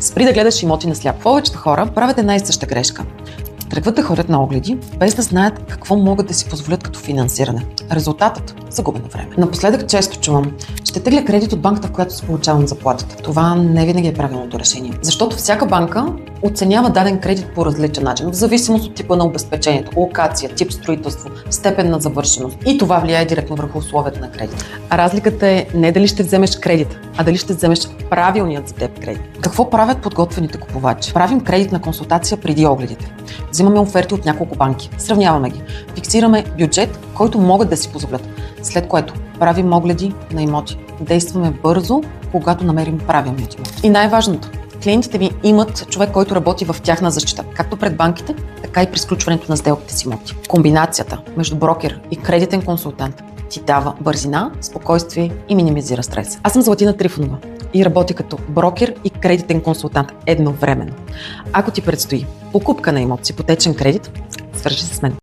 Спри да гледаш имоти на сляпо. Повечето хора правят една и съща грешка. Тръгват да ходят на огледи, без да знаят какво могат да си позволят като финансиране. Резултатът – загубено време. Напоследък често чувам: ще тегля кредит от банката, в която си получавам заплатата. Това не винаги е правилното решение. Защото всяка банка оценява даден кредит по различен начин, в зависимост от типа на обезпечението, локация, тип строителство, степен на завършеност. И това влияе директно върху условията на кредит. А разликата е не дали ще вземеш кредит, а дали ще вземеш правилният за теб кредит. Какво правят подготвените купувачи? Правим кредитна консултация преди огледите. Взимаме оферти от няколко банки, сравняваме ги, фиксираме бюджет, който могат да си позволят, след което правим огледи на имоти. Действаме бързо, когато намерим правилният имот. И най-важното, клиентите ми имат човек, който работи в тяхна защита, както пред банките, така и при сключването на сделките с имоти. Комбинацията между брокер и кредитен консултант ти дава бързина, спокойствие и минимизира стрес. Аз съм Златина Трифонова и работя като брокер и кредитен консултант едновременно. Ако ти предстои покупка на имот с ипотечен кредит, свържи се с мен.